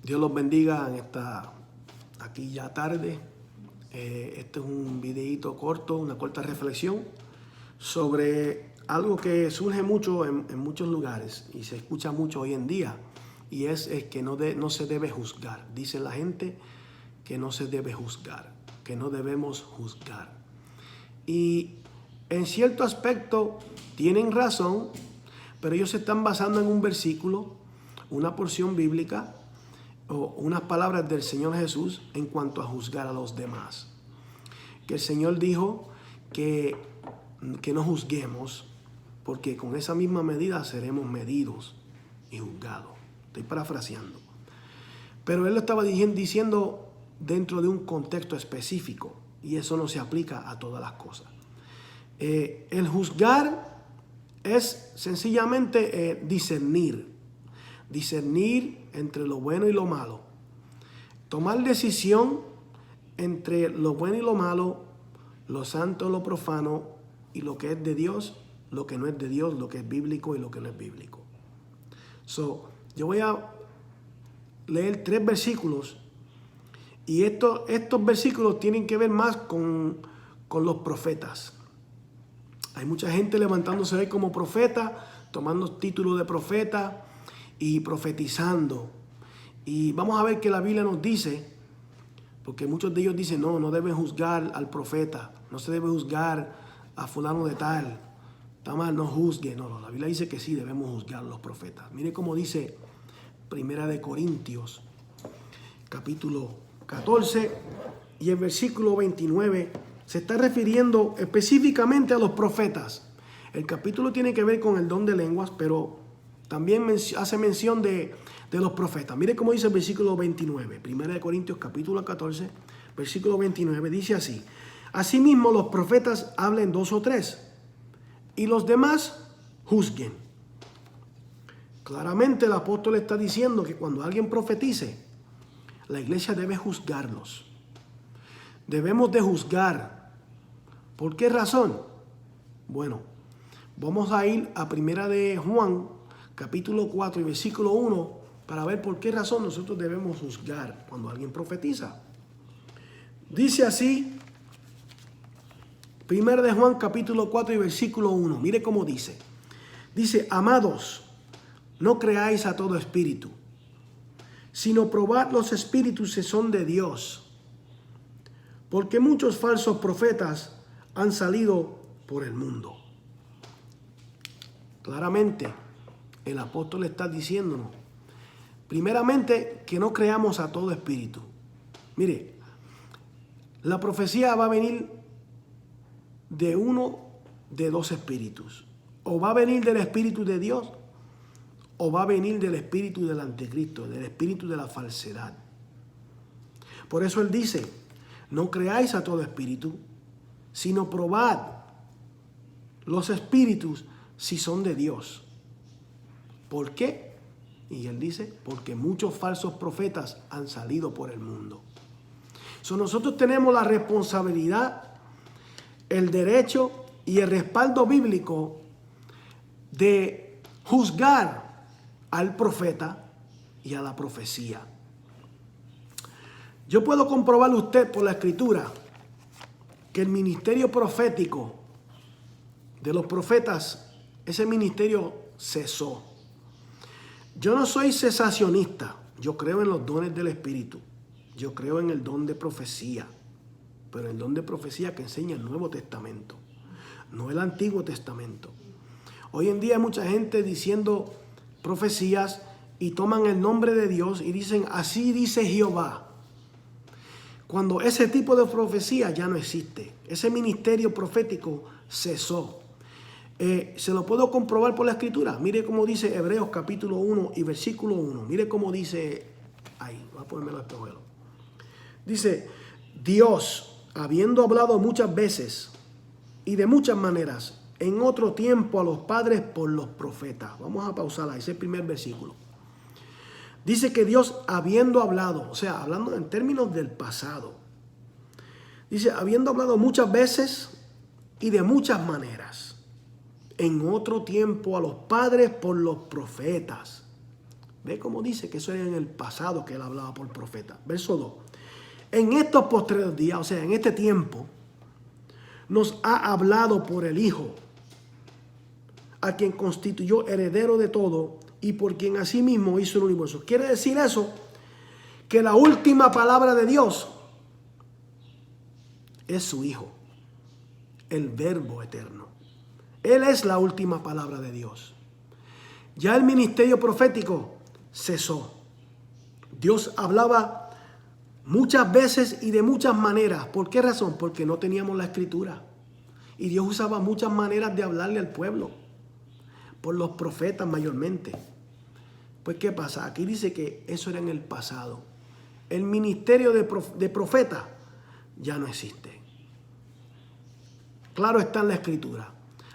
Dios los bendiga en aquí ya tarde. Este es un videíto corto, una corta reflexión sobre algo que surge mucho en muchos lugares y se escucha mucho hoy en día, y es que no se debe juzgar. Dice la gente que no se debe juzgar, que no debemos juzgar. Y en cierto aspecto tienen razón, pero ellos se están basando en un versículo, una porción bíblica o unas palabras del Señor Jesús en cuanto a juzgar a los demás. Que el Señor dijo que no juzguemos, porque con esa misma medida seremos medidos y juzgados. Estoy parafraseando. Pero Él lo estaba diciendo dentro de un contexto específico, y eso no se aplica a todas las cosas. El juzgar es sencillamente discernir entre lo bueno y lo malo, tomar decisión entre lo bueno y lo malo, lo santo y lo profano, y lo que es de Dios, lo que no es de Dios, lo que es bíblico y lo que no es bíblico. Yo voy a leer 3 versículos, y estos versículos tienen que ver más con los profetas. Hay mucha gente levantándose hoy como profeta, tomando título de profeta y profetizando. Y vamos a ver qué la Biblia nos dice, porque muchos de ellos dicen, no deben juzgar al profeta, no se debe juzgar a fulano de tal, está mal, no juzgue. No, la Biblia dice que sí debemos juzgar a los profetas. Mire cómo dice Primera de Corintios, capítulo 14, y el versículo 29, se está refiriendo específicamente a los profetas. El capítulo tiene que ver con el don de lenguas, pero también hace mención de los profetas. Mire cómo dice el versículo 29, Primera de Corintios capítulo 14, versículo 29, dice así: asimismo los profetas hablen 2 o 3, y los demás juzguen. Claramente el apóstol está diciendo que cuando alguien profetice, la iglesia debe juzgarlos. Debemos de juzgar. ¿Por qué razón? Bueno, vamos a ir a Primera de Juan, capítulo 4 y versículo 1, para ver por qué razón nosotros debemos juzgar cuando alguien profetiza. Dice así, Primera de Juan, capítulo 4 y versículo 1. Mire cómo dice. Dice: amados, no creáis a todo espíritu, sino probad los espíritus si son de Dios, porque muchos falsos profetas han salido por el mundo. Claramente, el apóstol está diciéndonos, primeramente, que no creamos a todo espíritu. Mire, la profecía va a venir de uno de 2 espíritus. O va a venir del espíritu de Dios, o va a venir del espíritu del anticristo, del espíritu de la falsedad. Por eso él dice, no creáis a todo espíritu, sino probad los espíritus si son de Dios. ¿Por qué? Y él dice, porque muchos falsos profetas han salido por el mundo. Nosotros tenemos la responsabilidad, el derecho y el respaldo bíblico de juzgar al profeta y a la profecía. Yo puedo comprobarle a usted por la escritura que el ministerio profético de los profetas, ese ministerio cesó. Yo no soy cesacionista, yo creo en los dones del Espíritu, yo creo en el don de profecía, pero el don de profecía que enseña el Nuevo Testamento, no el Antiguo Testamento. Hoy en día hay mucha gente diciendo profecías y toman el nombre de Dios y dicen, así dice Jehová, cuando ese tipo de profecía ya no existe. Ese ministerio profético cesó. Se lo puedo comprobar por la escritura. Mire cómo dice Hebreos capítulo 1 y versículo 1. Mire cómo dice ahí. Voy a ponérmelo a espejuelo. Dice, Dios, habiendo hablado muchas veces y de muchas maneras en otro tiempo a los padres por los profetas. Vamos a pausar ahí, ese primer versículo. Dice que Dios habiendo hablado, o sea, hablando en términos del pasado. Dice, habiendo hablado muchas veces y de muchas maneras, en otro tiempo a los padres por los profetas. Ve cómo dice que eso era en el pasado que él hablaba por profeta. Verso 2. En estos postreros días, o sea, en este tiempo, nos ha hablado por el Hijo, a quien constituyó heredero de todo y por quien asimismo hizo el universo. Quiere decir eso, que la última palabra de Dios es su Hijo, el Verbo eterno. Él es la última palabra de Dios. Ya el ministerio profético cesó. Dios hablaba muchas veces y de muchas maneras. ¿Por qué razón? Porque no teníamos la Escritura. Y Dios usaba muchas maneras de hablarle al pueblo, por los profetas mayormente. Pues ¿qué pasa? Aquí dice que eso era en el pasado. El ministerio de profeta ya no existe. Claro está en la Escritura.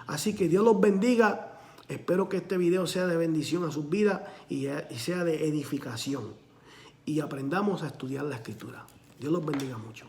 Así que Dios los bendiga. Espero que este video sea de bendición a sus vidas y sea de edificación. Y aprendamos a estudiar la Escritura. Dios los bendiga mucho.